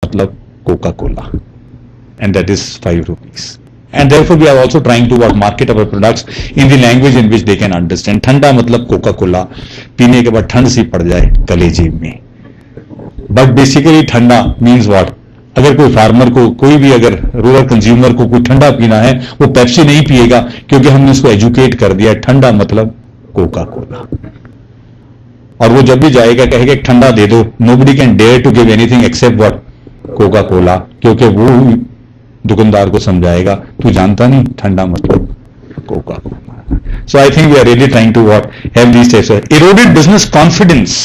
मतलब Coca Cola, and that is 5 rupees. And therefore we are also trying to market our products in the language in which they can understand. ठंडा मतलब Coca Cola, पीने के बाद ठंड सी पड़ जाए कलेजे में. But basically ठंडा means what? अगर कोई फार्मर को, कोई भी अगर रूरल कंज्यूमर को कोई ठंडा पीना है, वो पेप्सी नहीं पिएगा, क्योंकि हमने उसको एजुकेट कर दिया ठंडा मतलब कोका कोला. और वो जब भी जाएगा कहेगा ठंडा दे दो, nobody can dare to give anything except what? Coca Cola, क्योंकि वो दुकानदार को समझाएगा तू जानता नहीं ठंडा मतलब Coca Cola. So I think we are really trying to what have these types of eroded business confidence.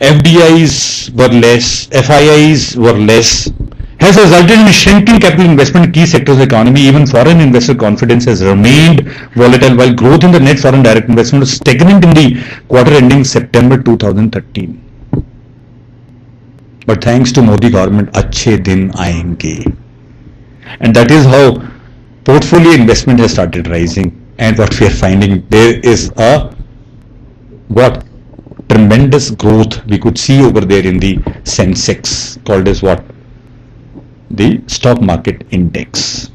FDIs were less, FIIs were less, has resulted in shrinking capital investment in key sectors of the economy. Even foreign investor confidence has remained volatile, while growth in the net foreign direct investment was stagnant in the quarter ending September 2013. But thanks to Modi government, अच्छे दिन आएंगे. And that is how portfolio investment has started rising. And what we are finding, there is a what? Tremendous growth we could see over there in the Sensex, called as what? The stock market index.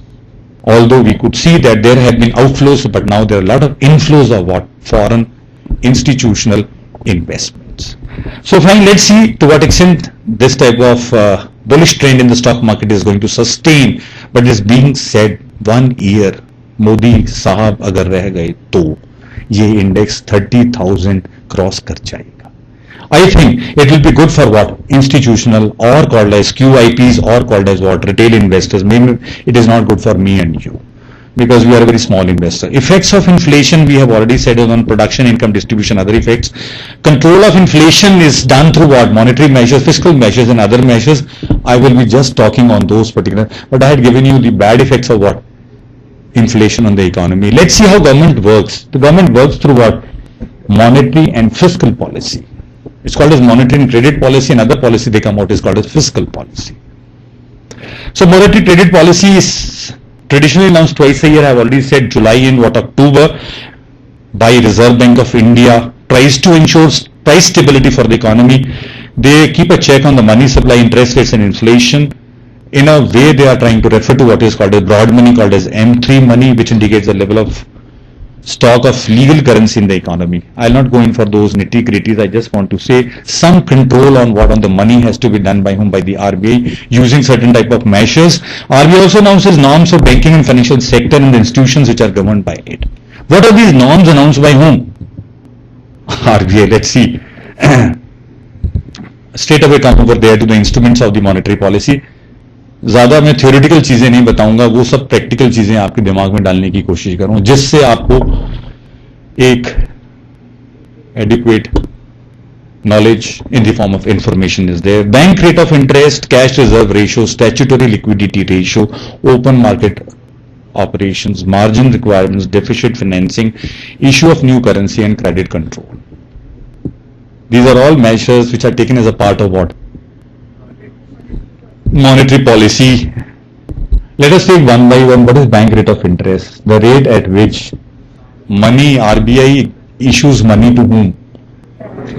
Although we could see that there have been outflows, but now there are a lot of inflows of what? Foreign institutional investments. So fine, let's see to what extent this type of bullish trend in the stock market is going to sustain. But this being said, 1 year Modi साहब अगर रह गए तो ये index 30,000 cross कर जाएगा. I think it will be good for what? Institutional or called as QIPs or called as what? Retail investors. Maybe it is not good for me and you, because we are a very small investor. Effects of inflation, we have already said on production, income distribution, other effects. Control of inflation is done through what? Monetary measures, fiscal measures and other measures. I will be just talking on those particular, but I had given you the bad effects of what? Inflation on the economy. Let's see how government works. The government works through what? Monetary and fiscal policy. It's called as monetary and credit policy, and other policy they come out is called as fiscal policy. So monetary credit policy is traditionally announced twice a year. I have already said July and what? October, by Reserve Bank of India, tries to ensure price stability for the economy. They keep a check on the money supply, interest rates and inflation. In a way, they are trying to refer to what is called as broad money, called as M3 money, which indicates the level of stock of legal currency in the economy. I'll not go in for those nitty-gritties. I just want to say some control on what on the money has to be done by whom? By the RBI, using certain type of measures. RBI also announces norms for banking and financial sector and the institutions which are governed by it. What are these norms announced by whom? RBI. Let's see. Straight away come over there to the instruments of the monetary policy. ज्यादा मैं theoretical चीजें नहीं बताऊंगा, वो सब practical चीजें आपके दिमाग में डालने की कोशिश करूं, जिससे आपको एक adequate knowledge in the form of information is there. Bank rate of interest, cash reserve ratio, statutory liquidity ratio, open market operations, margin requirements, deficit financing, issue of new currency and credit control. These are all measures which are taken as a part of what? Monetary policy. Let us take one by one. What is bank rate of interest? The rate at which money, RBI issues money to whom?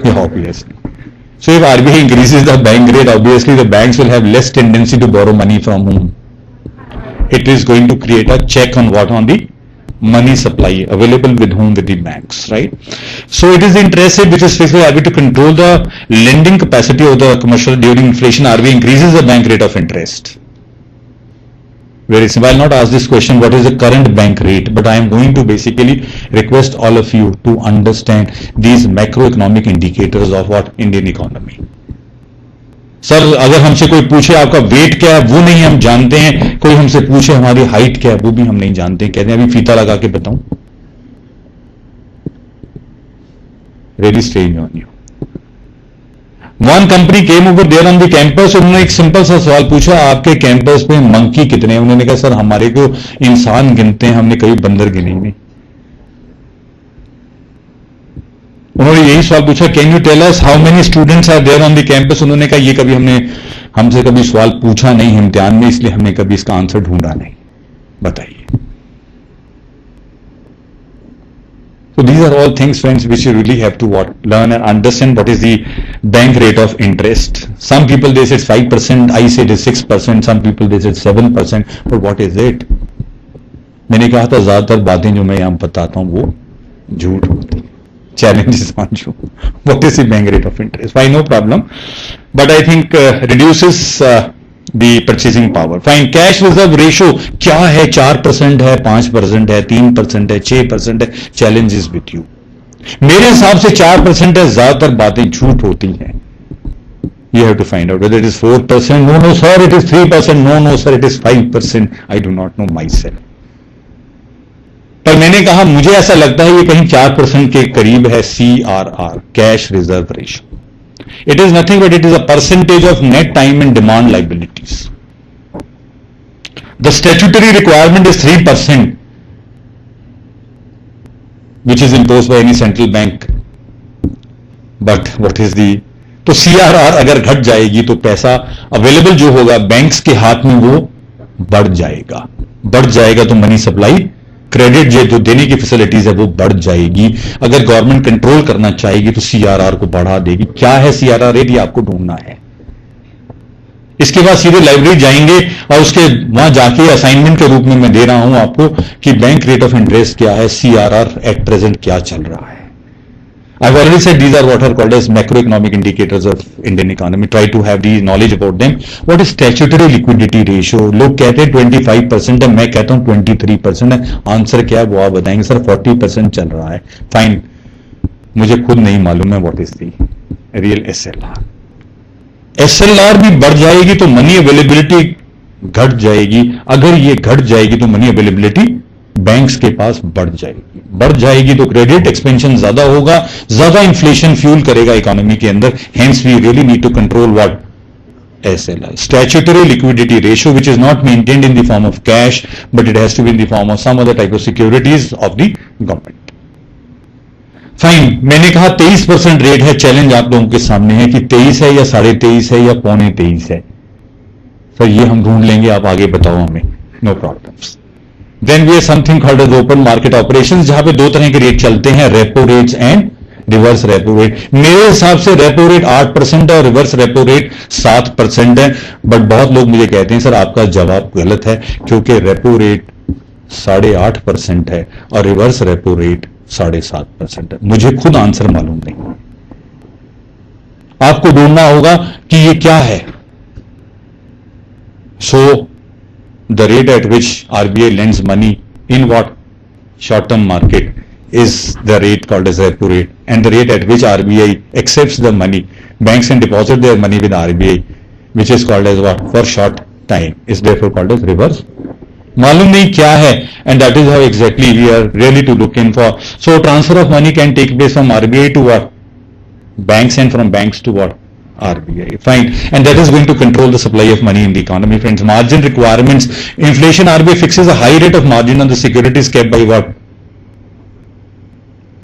Yeah, obviously. So if RBI increases the bank rate, obviously the banks will have less tendency to borrow money from whom? It is going to create a check on what? On the money supply available with whom? With the banks, right? So it is the interest rate which is fixed by RBI to control the lending capacity of the commercial during inflation. RBI increases the bank rate of interest. Very simple. I will not ask this question, what is the current bank rate, but I am going to basically request all of you to understand these macroeconomic indicators of what? Indian economy. Sir अगर हमसे कोई पूछे आपका wait क्या है, वो नहीं हम जानते हैं. कोई हमसे पूछे हमारी हाइट क्या है, वो भी हम नहीं जानते हैं. कहते हैं अभी फीता लगा के बताऊं. Really strange on you. One company came over there on the campus. उन्होंने एक सिंपल सा सवाल पूछा, आपके कैंपस पे मंकी कितने हैं? उन्होंने कहा सर हमारे को इंसान गिनते हैं, हमने कभी बंदर गिने नहीं. उन्होंने यही सवाल पूछा, can you tell us how many students are there on the campus? उन्होंने कहा ये कभी हमसे कभी सवाल पूछा नहीं इम्तिहान में, इसलिए हमने कभी इसका आंसर ढूंढा नहीं. बताइए. So these are all things, friends, which you really have to learn and understand what is the bank rate of interest. Some people they say it's 5%, I say it is 6%, some people they say it's 7%, but what is it? मैंने कहा था ज्यादातर बातें जो मैं यहाँ बताता हूँ वो झूठ होती है. Challenges on you. What is the bank rate of interest? Fine, no problem. But I think reduces the purchasing power. Fine, cash reserve ratio क्या है? 4% है, 5% है, 3% है, 6% है. Challenge is with you. मेरे हिसाब से 4% है, ज्यादातर बातें झूठ होती हैं. You have to find out whether it is 4%. No, sir, it is 3%. No, sir, it is 5%. I do not know myself. पर मैंने कहा मुझे ऐसा लगता है ये कहीं 4% के करीब है. CRR, cash reserve ratio. It is nothing but it is a percentage of net time and demand liabilities. The statutory requirement is 3%, which is imposed by any central bank. But what is the, तो CRR अगर घट जाएगी तो पैसा available जो होगा banks के हाथ में वो बढ़ जाएगा. तो मनी सप्लाई, क्रेडिट जो देने की फैसिलिटीज है वो बढ़ जाएगी. अगर गवर्नमेंट कंट्रोल करना चाहेगी तो CRR को बढ़ा देगी. क्या है CRR रेट, ये आपको ढूंढना है. इसके बाद सीधे लाइब्रेरी जाएंगे और उसके वहां जाके असाइनमेंट के रूप में मैं दे रहा हूं आपको कि बैंक रेट ऑफ इंटरेस्ट क्या है, CRR एट प्रेजेंट क्या चल रहा है. I've already said these are what are called as macroeconomic indicators of Indian economy. Try to have the knowledge about them. What is statutory liquidity ratio? लोग कहते हैं 25% है, मैं कहता हूं 23% है. आंसर क्या है वो आप बताएंगे. सर 40% चल रहा है. फाइन, मुझे खुद नहीं मालूम है what is the real SLR. SLR भी बढ़ जाएगी तो मनी अवेलेबिलिटी घट जाएगी. अगर ये घट जाएगी तो मनी अवेलेबिलिटी बैंक्स के पास बढ़ जाएगी तो क्रेडिट एक्सपेंशन ज्यादा होगा, ज्यादा इन्फ्लेशन फ्यूल करेगा इकोनॉमी के अंदर. Hence we really need to control what SLR, statutory liquidity ratio, which is not maintained in the form of cash but it has to be in the form of some other type of securities of the government. Fine, मैंने कहा 23% rate है. Challenge आप लोगों के सामने है कि 23 है या 23.5 है या 23.25 है. सर ये हम ढूंढ लेंगे, आप आगे बताओ हमें. No problems. Then we have something called as open market operations, जहां पे दो तरह के रेट चलते हैं, repo rates and reverse repo rate. मेरे हिसाब से रेपो रेट 8% है और रिवर्स रेपो रेट 7% है. बट बहुत लोग मुझे कहते हैं सर आपका जवाब गलत है क्योंकि रेपो रेट 8.5% है और रिवर्स रेपो रेट 7.5% है. मुझे खुद आंसर मालूम नहीं, आपको ढूंढना होगा कि ये क्या है. सो the rate at which RBI lends money in what short term market is the rate called as repo rate, and the rate at which RBI accepts the money, banks can deposit their money with RBI, which is called as what, for short time, is therefore called as reverse. मालूम नहीं क्या है, and that is how exactly we are really to look in for. So transfer of money can take place from RBI to what, banks, and from banks to what, RBI. Fine, and that is going to control the supply of money in the economy, friends. Margin requirements, inflation, RBI fixes a high rate of margin on the securities kept by what,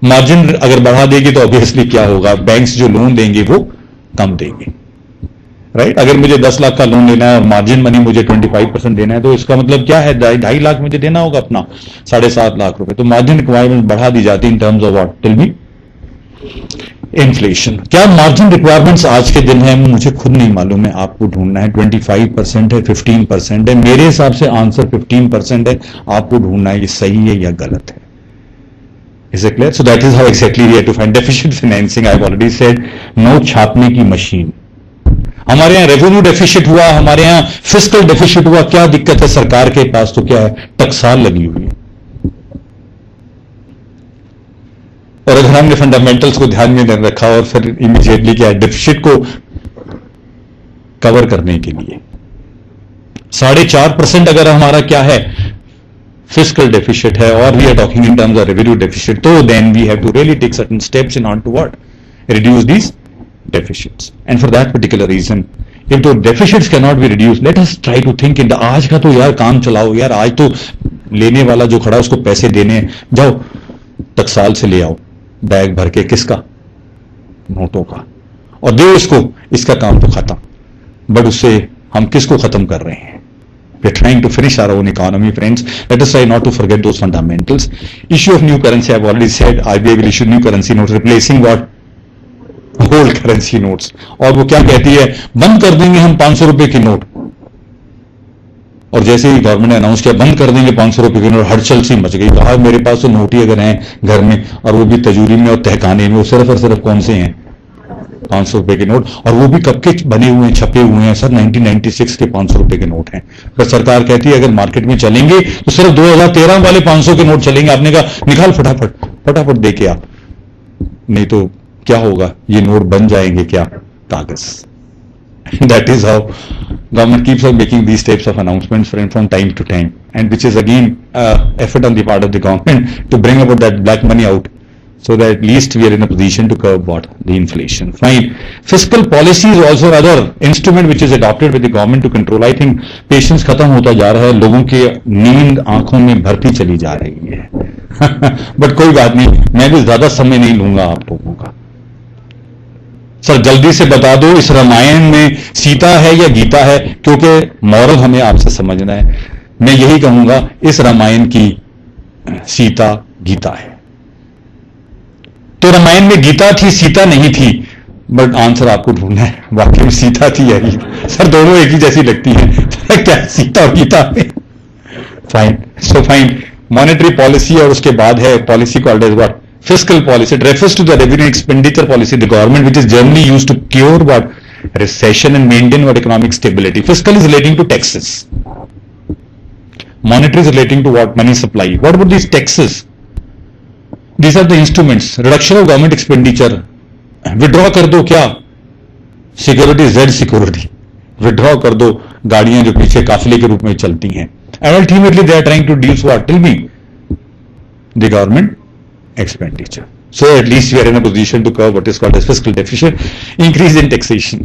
margin अगर बढ़ा देगी तो obviously क्या होगा, banks जो loan देंगे वो कम देंगे. राइट, अगर मुझे 10 लाख का लोन लेना है और मार्जिन मनी मुझे 25% देना है तो इसका मतलब क्या है, 2.5 लाख मुझे देना होगा अपना 7.5 लाख रुपए. तो मार्जिन रिक्वायरमेंट बढ़ा दी जाती है in terms of what, tell me, inflation. क्या मार्जिन रिक्वायरमेंट्स आज के दिन है मुझे खुद नहीं मालूम है, आपको ढूंढना है. 25% है, 15% है. मेरे हिसाब से आंसर 15% है. आपको ढूंढना है ये सही है या गलत है. Is it clear? So that is how exactly we have to find deficit financing. I have already said, note छापने की मशीन. हमारे यहाँ रेवेन्यू डेफिसिट हुआ, हमारे यहाँ फिस्कल डेफिसिट हुआ. क्या दिक्कत है सरकार के पास, तो क्या है, टकसाल लगी हुई है. और अगर हमने फंडामेंटल्स को ध्यान में रखा और फिर इमीडिएटली क्या है, डेफिसिट को कवर करने के लिए 4.5% अगर हमारा क्या है fiscal deficit है, और we are talking in terms of revenue deficit, तो then we have to really take certain steps in order to what, reduce these deficits. And for that particular reason, if the deficits cannot be reduced, let us try to think in the, आज का तो यार काम चलाओ यार, आज तो लेने वाला जो खड़ा उसको पैसे देने, जाओ टकसाल से ले आओ बैग भर के, किसका, नोटों का, और दो इसको, इसका काम तो खत्म. बट उससे हम किसको खत्म कर रहे हैं, We're trying to finish our own economy, friends. Let us try not to forget those fundamentals. Issue of new currency, I've already said, RBI will issue new currency notes, replacing what? Old currency notes. और वो क्या कहती है, बंद कर देंगे हम 500 रुपए के नोट. और जैसे ही गवर्नमेंट ने अनाउंस किया बंद कर देंगे 500 रुपए के नोट, हड़चल सी मच गई. कहा मेरे पास तो नोट ही अगर हैं घर में, और वो भी तजूरी में और तहखाने में, वो सिर्फ और सिर्फ कौन से हैं? 500 रुपए के नोट. और वो भी कब के बने हुए हैं, छपे हुए हैं सर? 1996 के 500 रुपए के नोट हैं. पर सरकार कहती है अगर मार्केट में चलेंगे तो सिर्फ 2013 वाले 500 के नोट चलेंगे. आपने कहा निकाल फटाफट फटाफट दे के आ, नहीं तो क्या होगा, ये नोट बन जाएंगे क्या? कागज. That is how government keeps on making these types of announcements from time to time, and which is again effort on the part of the government to bring about that black money out, so that at least we are in a position to curb what? The inflation. Fine. Fiscal policy is also another instrument which is adopted with the government to control. I think patience खत्म होता जा रहा है, लोगों की नींद आंखों में भरती चली जा रही है. बट कोई बात नहीं, मैं भी ज्यादा समय नहीं लूंगा आप लोगों का. सर जल्दी से बता दो, इस रामायण में सीता है या गीता है? क्योंकि मॉरल हमें आपसे समझना है. मैं यही कहूंगा, इस रामायण की सीता गीता है. तो रामायण में गीता थी, सीता नहीं थी. बट आंसर आपको ढूंढना है, वाकई में सीता थी या गीता? सर दोनों एक ही जैसी लगती है, क्या सीता और गीता में? Fine. So fine. Monetary policy, और उसके बाद है policy called as what? Fiscal policy. It refers to the revenue expenditure policy of the government, which is generally used to cure what? Recession and maintain what? Economic stability. Fiscal is relating to taxes. Monetary is relating to what? Money supply. What about these taxes? These are the instruments. Reduction of government expenditure. Withdraw कर दो क्या? Security, Z security. Withdraw कर दो गाड़ियां जो पीछे काफिले के रूप में चलती हैं. And ultimately they are trying to reduce what? Tell me. The government expenditure. So at least we are in a position to curb what is called as fiscal deficit. Increase in taxation.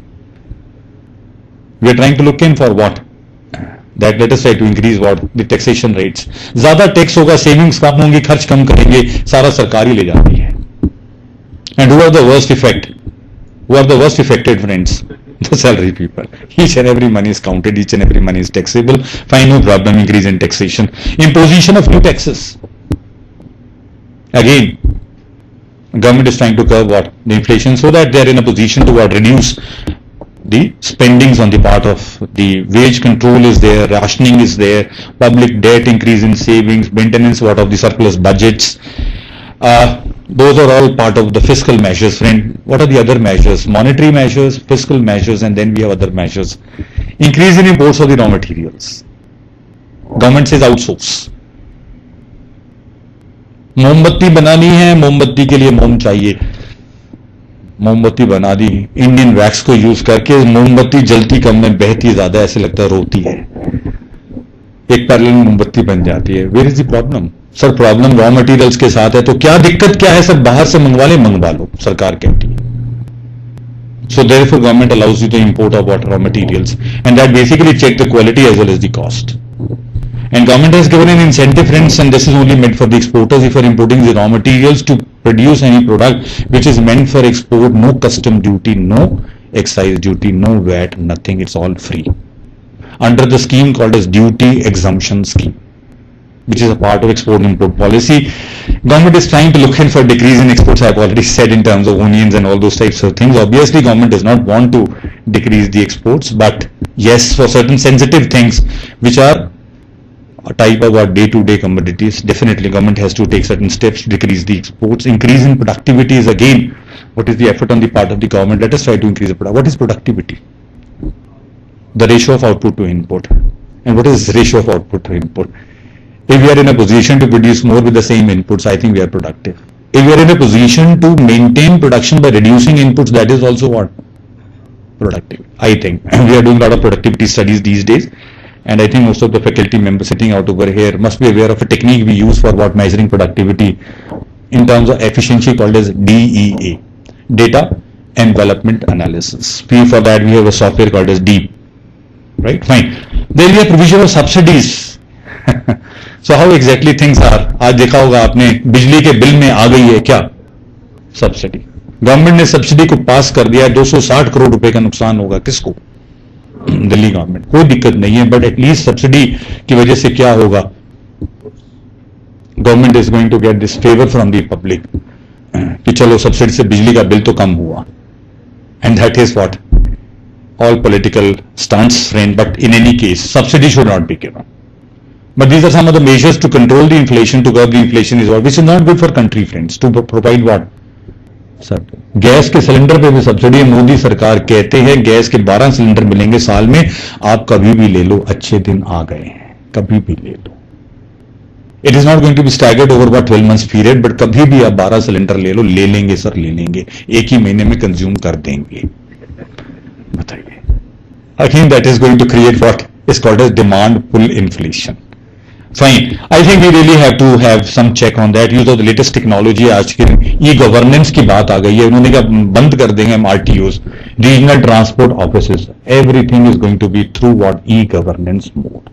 We are trying to look in for what? That let us try to increase what? The taxation rates. ज्यादा tax होगा, savings कम होंगी, खर्च कम करेंगे, सारा सरकार ही ले जाती है. And who are the worst affected? Who are the worst affected, friends? The salary people. Each and every money is counted, each and every money is taxable. Fine, no problem, increase in taxation. Imposition of new taxes. Again, government is trying to curb what? The inflation, so that they are in a position to what? Reduce the spendings on the part of the wage control is there, rationing is there, public debt increase in savings, maintenance what of the surplus budgets. Those are all part of the fiscal measures, friend. What are the other measures? Monetary measures, fiscal measures, and then we have other measures. Increase in imports of the raw materials. Government says outsource. मोमबत्ती बनानी है, मोमबत्ती के लिए मोम चाहिए, मोमबत्ती बना दी, इंडियन वैक्स को यूज करके मोमबत्ती जलती कम में बहती ज्यादा, ऐसे लगता है रोती है, एक पैरेलल मोमबत्ती बन जाती है. Where is the problem? Sir problem raw materials के साथ है. तो क्या दिक्कत क्या है सर? बाहर से मंगवा लो, सरकार कहती है. So therefore government allows you the import of what? Raw materials, and that basically check the quality as well as the cost. And government has given an incentive, friends, and this is only meant for the exporters. If you are importing the raw materials to produce any product which is meant for export, no custom duty, no excise duty, no VAT, nothing. It's all free under the scheme called as duty exemption scheme, which is a part of export and import policy. Government is trying to look in for decrease in exports. I have already said in terms of onions and all those types of things. Obviously, government does not want to decrease the exports, but yes, for certain sensitive things which are a type of our day-to-day commodities, definitely government has to take certain steps to decrease the exports. Increase in productivity is again, what is the effort on the part of the government? Let us try to increase the product. What is productivity? The ratio of output to input. And what is ratio of output to input? If we are in a position to produce more with the same inputs, I think we are productive. If we are in a position to maintain production by reducing inputs, that is also what? Productive. I think we are doing a lot of productivity studies these days. And I think most of the faculty members sitting out over here must be aware of a technique we use for what? Measuring productivity in terms of efficiency called as DEA, Data Envelopment Analysis. For that we have a software called as DEEP, right? Fine. There will be a provision of subsidies. So how exactly things are? आज देखा होगा आपने, बिजली के bill में आ गई है क्या? सब्सिडी. गवर्नमेंट ने सब्सिडी को पास कर दिया. 260 करोड़ रुपए का नुकसान होगा किसको? दिल्ली गवर्नमेंट, कोई दिक्कत नहीं है, बट एटलीस्ट सब्सिडी की वजह से क्या होगा, government is going to get this favour from the public कि चलो सब्सिडी से बिजली का बिल तो कम हुआ, and that is what all political stunts, friend, but in any case, subsidy should not be given. But these are some of the measures to control the inflation, to curb the inflation is what, which is not good for country, friends, to provide what? Sir, gas के cylinder पे भी subsidy, Modi सरकार कहते हैं gas के 12 cylinder मिलेंगे साल में, आप कभी भी ले लो, अच्छे दिन आ गए हैं, कभी भी ले लो. It is not going to be staggered over what 12 months period, but कभी भी आप 12 सिलेंडर ले लो, ले लेंगे सर, ले लेंगे, एक ही महीने में कंज्यूम कर देंगे. बताइए, I think that is going to create what is called as demand pull inflation. Fine. I think we really have to have some check on that. Use of the latest technology. आज के e-governance की बात आ गई है. उन्होंने कहा बंद कर देंगे हम RTOs, regional transport offices. Everything is going to be through what e-governance mode.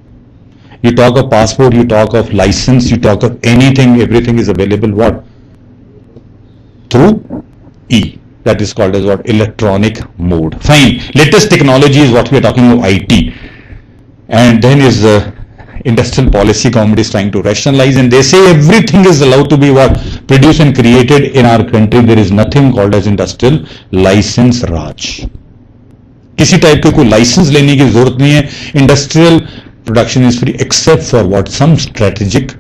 You talk of passport, you talk of license, you talk of anything. Everything is available what? Through e. That is called as what? Electronic mode. Fine. Latest technology is what we are talking of IT. And then is industrial policy. Government is trying to rationalize, and they say everything is allowed to be what? Produced and created in our country. There is nothing called as industrial license Raj. किसी type के कोई licence लेने की जरूरत नहीं है. Industrial production is free except for what? Some strategic.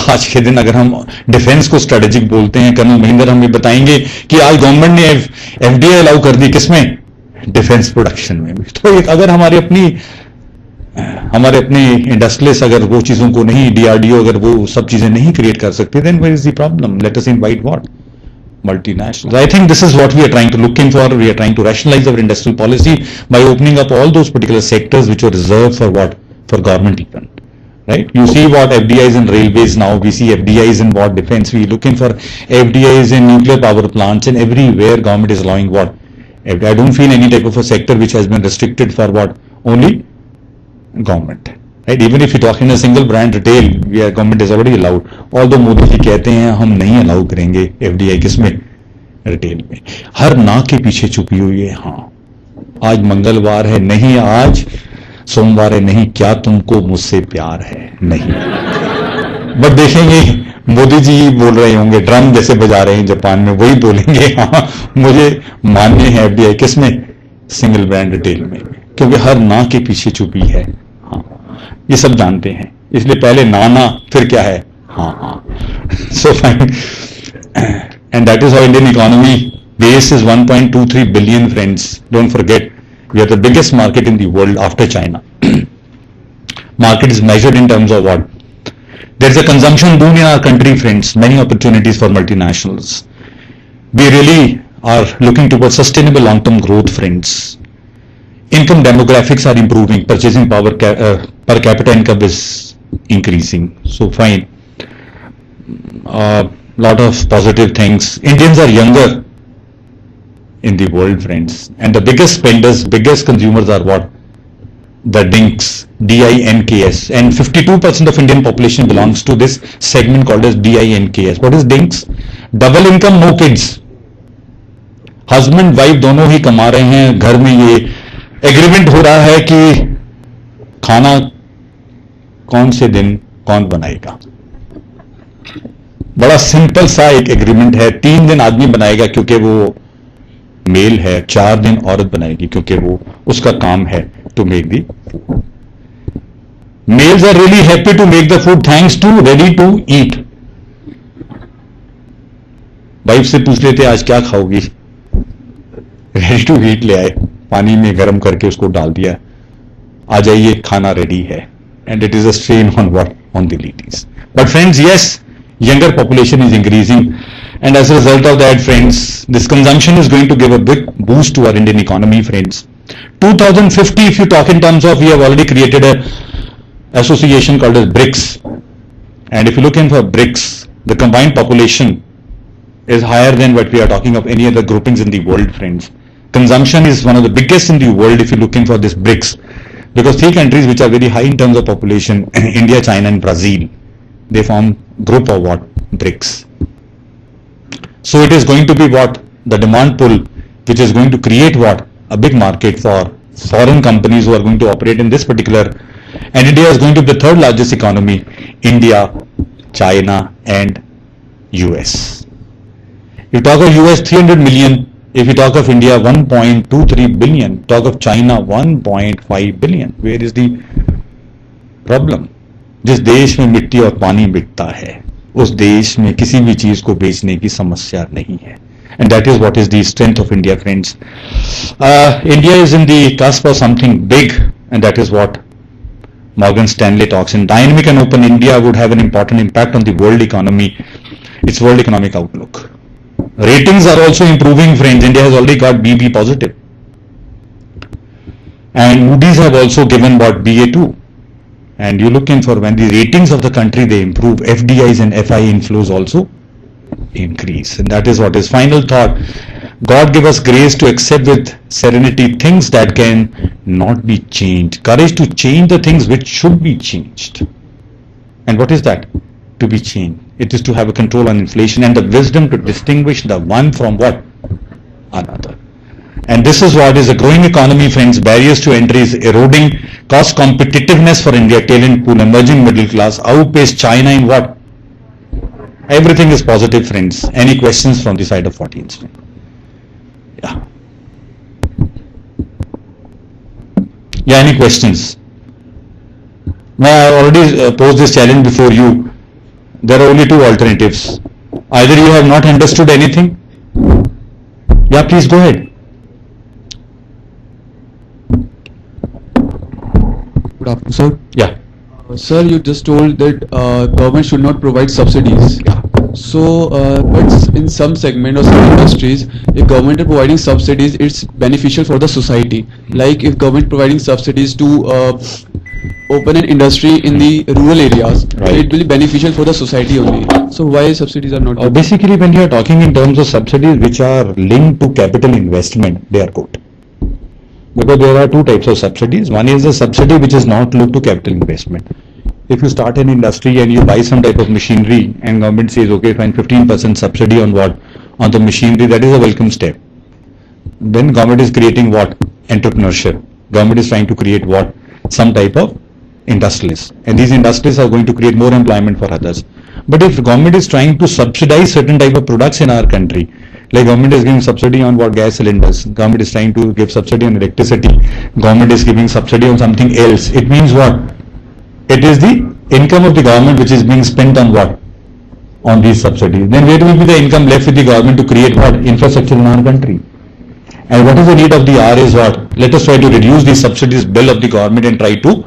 आज के दिन अगर हम डिफेंस को स्ट्रेटेजिक बोलते हैं, कर्नल महेंद्र हमें बताएंगे कि आज गवर्नमेंट ने एफडीआई अलाउ कर दी, किसमें? डिफेंस प्रोडक्शन में भी. तो अगर हमारे अपने इंडस्ट्रियलिस्ट अगर वो चीजों को नहीं, डीआरडीओ अगर वो सब चीजें नहीं क्रिएट कर सकते, then where is the problem? Let us invite what? Multinationals. I think this is what we are trying to look in for. We are trying to rationalize our industrial policy by opening up all those particular sectors which were reserved for what? For government even. Right? You see what FDIs in railways now, we see FDIs in what? Defense. We are looking for FDIs in nuclear power plants, and everywhere government is allowing what? I don't feel any type of a sector which has been restricted for what? Only government. Right? Even if you talk in a single brand retail, government is already allowed. Although Modi ji कहते हैं हम नहीं allow करेंगे FDI, किसमें? Retail में. हर ना के पीछे छुपी हुई है. हाँ, आज मंगलवार है, नहीं आज सोमवार है, नहीं क्या तुमको मुझसे प्यार है? नहीं. बट देखेंगे मोदी जी बोल रहे होंगे, ड्रम जैसे बजा रहे हैं जापान में, वही बोलेंगे हाँ मुझे मान्य है FDI, किसमें? सिंगल ब्रांड रिटेल में, क्योंकि हर ना के पीछे छुपी है. ये सब जानते हैं, इसलिए पहले ना फिर क्या है? हाँ. So fine. And that is how Indian economy base is 1.23 billion. Friends, don't forget, we are the biggest market in the world after China. Market is measured in terms of what? There is a consumption boom in our country, friends. Many opportunities for multinationals. We really are looking towards sustainable long term growth, friends. Income demographics are improving, purchasing power per capita income is increasing. So fine, lot of positive things. Indians are younger in the world, friends, and the biggest spenders, biggest consumers are what? The DINKs, DINKS, and 52% of Indian population belongs to this segment called as DINKS. What is DINKs? Double income, no kids. Husband wife दोनों ही कमा रहे हैं, घर में ये agreement हो रहा है कि खाना कौन से दिन कौन बनाएगा. बड़ा सिंपल सा एक एग्रीमेंट है. 3 दिन आदमी बनाएगा क्योंकि वो मेल है, 4 दिन औरत बनाएगी क्योंकि वो उसका काम है to make the food. Males are really happy to make the food thanks to ready to eat. Wife से पूछ लेते आज क्या खाओगी, रेडी टू ईट ले आए, पानी में गर्म करके उसको डाल दिया, आ जाइए खाना रेडी है. And it is a strain on what? On the ladies. But friends, yes, younger population is increasing, and as a result of that, friends, this consumption is going to give a big boost to our Indian economy, friends. 2050, if you talk in terms of, we have already created a association called as BRICS, and if you look in for BRICS, the combined population is higher than what we are talking of any other groupings in the world, friends. Consumption is one of the biggest in the world if you look in for this BRICS, because 3 countries which are very high in terms of population, India, China and Brazil, they form group of what? BRICS. So it is going to be what? The demand pull, which is going to create what? A big market for foreign companies who are going to operate in this particular, and India is going to be the third largest economy. India, China and US. You talk of US 300 million, if you talk of India 1.23 billion, talk of China 1.5 billion. Where is the problem? जिस देश में मिट्टी और पानी बिकता है उस देश में किसी भी चीज को बेचने की समस्या नहीं है. And that is what is the strength of India, friends. India is in the cusp of something big, and that is what Morgan Stanley talks. In dynamic and open India would have an important impact on the world economy, its world economic outlook. Ratings are also improving, friends. India has already got BB positive. And Moody's have also given what BA2. And you look in for when the ratings of the country they improve, FDIs and FI inflows also increase. And that is what is final thought. God give us grace to accept with serenity things that can not be changed. Courage to change the things which should be changed. And what is that? To be changed. It is to have a control on inflation and the wisdom to distinguish the one from what? Another. And this is what is a growing economy, friends. Barriers to entry is eroding. Cost competitiveness for India. Talent pool, emerging middle class. Outpace China in what? Everything is positive, friends. Any questions from the side of audience? Yeah. Yeah, any questions? Now, I already posed this challenge before you. There are only two alternatives. Either you have not understood anything. Yeah, please go ahead. Good afternoon, sir. Yeah. Sir, you just told that government should not provide subsidies. Yeah. So, but in some segment or some industries, if government are providing subsidies, it's beneficial for the society. Like if government providing subsidies to open an industry in the rural areas, Right. it will be beneficial for the society only. So why subsidies are not good? Basically, when you are talking in terms of subsidies which are linked to capital investment, they are good. Because there are two types of subsidies. One is a subsidy which is not linked to capital investment. If you start an industry and you buy some type of machinery and government says, okay, fine, 15% subsidy on what? On the machinery, that is a welcome step. Then government is creating what? Entrepreneurship. Government is trying to create what? Some type of industrialists. And these industrialists are going to create more employment for others. But if government is trying to subsidize certain type of products in our country, like government is giving subsidy on what? Gas cylinders. Government is trying to give subsidy on electricity. Government is giving subsidy on something else. It means what? It is the income of the government which is being spent on what? On these subsidies. Then where will be the income left with the government to create what? Infrastructure in our country. And what is the need of the hour is what? Let us try to reduce the subsidies bill of the government and try to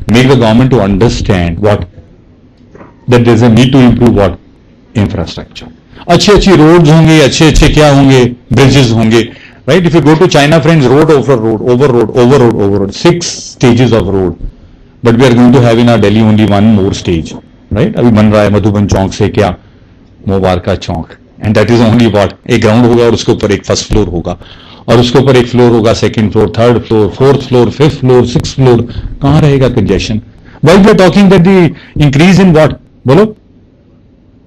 make the government to understand what? That there is a need to improve what? Infrastructure. अच्छी roads होंगे, अच्छे क्या होंगे? Bridges होंगे. Right? If you go to China, friends, road over road, 6 stages of road. But we are going to have in our Delhi only one more stage. Right? अभी बन रहा है मधुबन चौक से क्या? मुबारका चौक. And that is only what? एक ground होगा और उसके ऊपर एक फर्स्ट फ्लोर होगा और उसके ऊपर एक फ्लोर होगा, second floor, third floor, fourth floor, fifth floor, sixth floor. कहां रहेगा congestion? While we are talking that the increase in what? बोलो?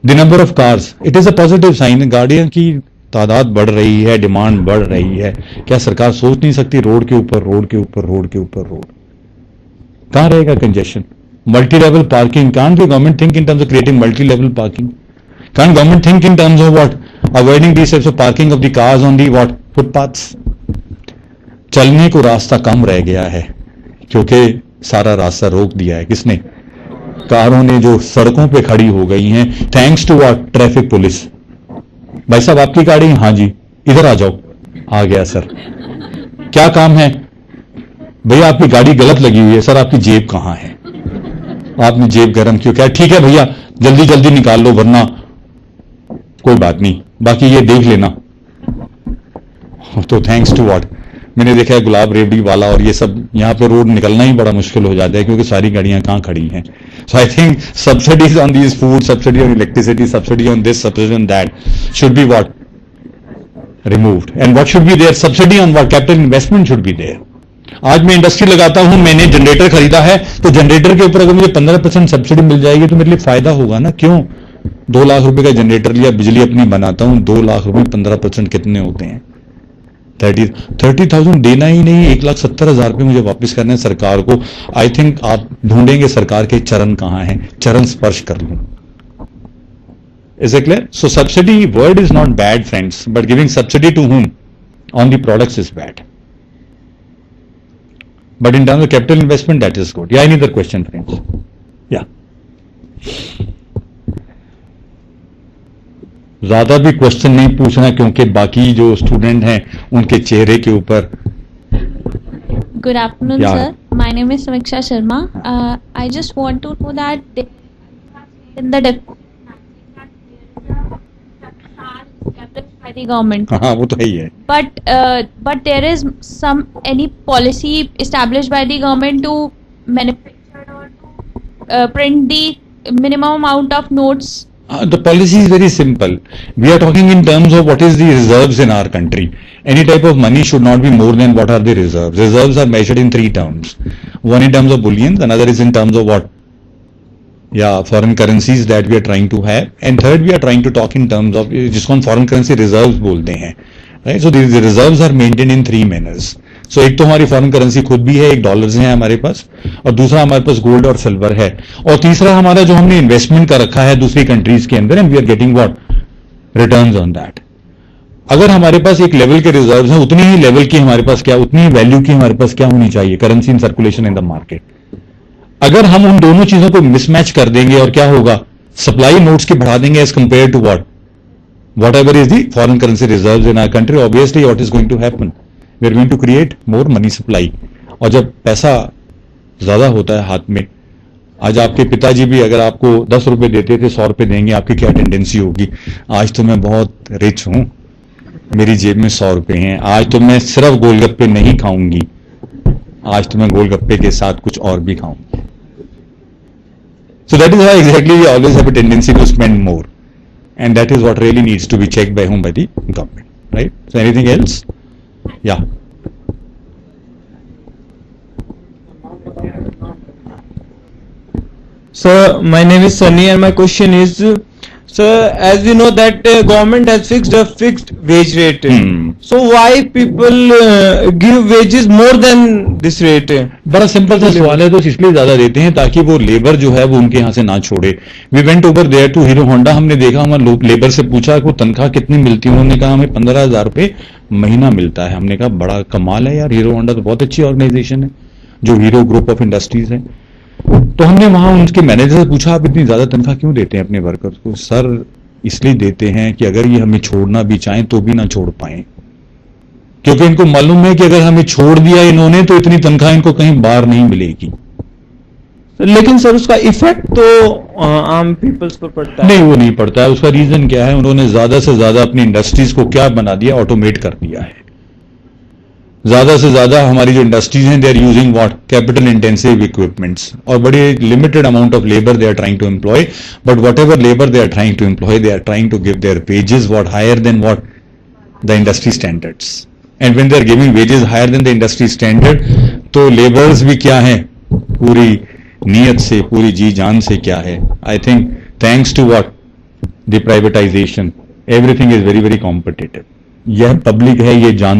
The number of cars. It is a positive sign. गाड़ियों की तादाद बढ़ रही है, डिमांड बढ़ रही है. क्या सरकार सोच नहीं सकती रोड के ऊपर रोड के ऊपर रोड के ऊपर रोड? कहां रहेगा congestion? Multi level parking. Can't the government think in terms of creating multi level parking? Can't government think in terms of what? Avoiding these types of parking of the cars on the what? Footpaths. चलने को रास्ता कम रह गया है क्योंकि सारा रास्ता रोक दिया है. किसने? कारों ने जो सड़कों पे खड़ी हो गई हैं. Thanks to what? Traffic police. भाई साहब आपकी गाड़ी? हाँ जी, इधर आ जाओ. आ गया सर. क्या काम है? भैया आपकी गाड़ी गलत लगी हुई है. सर आपकी जेब कहां है? आपने जेब गर्म क्यों? क्या? ठीक है भैया जल्दी जल्दी निकाल लो वरना कोई बात नहीं, बाकी ये देख लेना. तो थैंक्स टू व्हाट? मैंने देखा है गुलाब रेवड़ी वाला और ये सब यहाँ पे रोड निकलना ही बड़ा मुश्किल हो जाता है क्योंकि सारी गाड़ियां कहाँ खड़ी हैं. So I think subsidies on these food, subsidy on electricity, subsidy on this, subsidy on that should be what? Removed. And what should be there? Subsidy on what? Capital investment should be there. आज मैं industry लगाता हूं, मैंने generator खरीदा है तो generator के ऊपर अगर मुझे 15% सब्सिडी मिल जाएगी तो मेरे लिए फायदा होगा ना. क्यों? 2 लाख रुपए का जनरेटर लिया, बिजली अपनी बनाता हूं, 2 लाख रुपए 15% कितने होते हैं? 30,000 देना ही नहीं, 1,70,000 रुपये मुझे वापस करना है सरकार को. आई थिंक आप ढूंढेंगे सरकार के चरण कहां हैं, चरण स्पर्श कर लूं. Is it clear? So subsidy word is not bad, friends, but giving subsidy to whom? On the products is bad. But in terms of capital investment, that is good. Yeah, any other question, friends? Yeah. ज्यादा भी question नहीं पूछना क्योंकि बाकी जो student हैं उनके चेहरे के ऊपर. Good afternoon, Yeah. sir. My name is Samiksha Sharma. I just want to know that in the established by the government, हाँ वो तो है ही है. but there is any policy established by the government to manufacture or to print the minimum amount of notes. The policy is very simple. We are talking in terms of what is the reserves in our country. Any type of money should not be more than what are the reserves. Reserves are measured in three terms. One in terms of bullion, another is in terms of what? Yeah, foreign currencies that we are trying to have. And third, we are trying to talk in terms of, जिसको हम foreign currency reserves बोलते हैं. Right? So these reserves are maintained in three manners. So एक तो हमारी foreign currency खुद भी है, एक डॉलर्स है हमारे पास, और दूसरा हमारे पास गोल्ड और सिल्वर है, और तीसरा हमारा जो हमने इन्वेस्टमेंट का रखा है दूसरी कंट्रीज के अंदर, and we are getting what returns on that. अगर हमारे पास एक लेवल के रिजर्व्स हैं, उतनी ही लेवल की हमारे पास क्या, उतनी ही वैल्यू की हमारे पास क्या होनी चाहिए, currency in circulation in the market. अगर हम उन दोनों चीजों को मिसमैच कर देंगे और क्या होगा, सप्लाई नोट्स की बढ़ा देंगे as compare to whatever is the foreign currency reserves in our country, obviously what is going to happen, we are going to create more money supply. और जब पैसा ज्यादा होता है हाथ में, आज आपके पिताजी भी अगर आपको 10 रुपए देते थे 100 रुपए देंगे, आपकी क्या टेंडेंसी होगी, आज तो मैं बहुत रिच हूं, मेरी जेब में 100 रुपए हैं, आज तो मैं सिर्फ गोलगप्पे नहीं खाऊंगी, आज तो मैं गोलगप्पे के साथ कुछ और भी खाऊंगी. So that is how exactly we always have a tendency to spend more, and that is what really needs to be checked by whom? By the government, right? So anything else? Yeah. Sir, my name is Sunny and my question is, sir, as we know that government has fixed a fixed wage rate. So why people give wages more than this rate? बड़ा simple सा सवाल है, तो इसलिए ज्यादा देते हैं ताकि वो लेबर जो है वो उनके यहाँ से ना छोड़े. We went over there to Hero Honda, हमने देखा, हमारे लेबर से पूछा कि तनख्वाह कितनी मिलती है, उन्होंने कहा हमें 15,000 रुपए महीना मिलता है. हमने कहा बड़ा कमाल है यार, हीरो होंडा तो बहुत अच्छी ऑर्गेनाइजेशन है, जो हीरो ग्रुप ऑफ इंडस्ट्रीज है. तो हमने वहां उनके मैनेजर से पूछा, आप इतनी ज्यादा तनख्वाह क्यों देते हैं अपने वर्कर्स को? सर इसलिए देते हैं कि अगर ये हमें छोड़ना भी चाहें तो भी ना छोड़ पाए, क्योंकि इनको मालूम है कि अगर हमें छोड़ दिया इन्होंने तो इतनी तनख्वाह इनको कहीं बाहर नहीं मिलेगी. लेकिन सर उसका इफेक्ट तो आम पीपल्स पर पड़ता है. नहीं, वो नहीं पड़ता है. उसका रीजन क्या है, उन्होंने ज्यादा से ज्यादा अपनी इंडस्ट्रीज को क्या बना दिया, ऑटोमेट कर दिया है. ज्यादा से ज्यादा हमारी जो इंडस्ट्रीज हैं, they are using what, capital intensive equipments, और बड़े limited amount of labour they are trying to employ, but whatever labour they are trying to employ, they are trying to give their wages what higher than what the industry standards. And when they are giving wages higher than the industry standard, तो labours भी क्या है, पूरी नीयत से, पूरी जी जान से क्या है. I think thanks to what the privatisation, everything is very very competitive. यह पब्लिक है, ये जान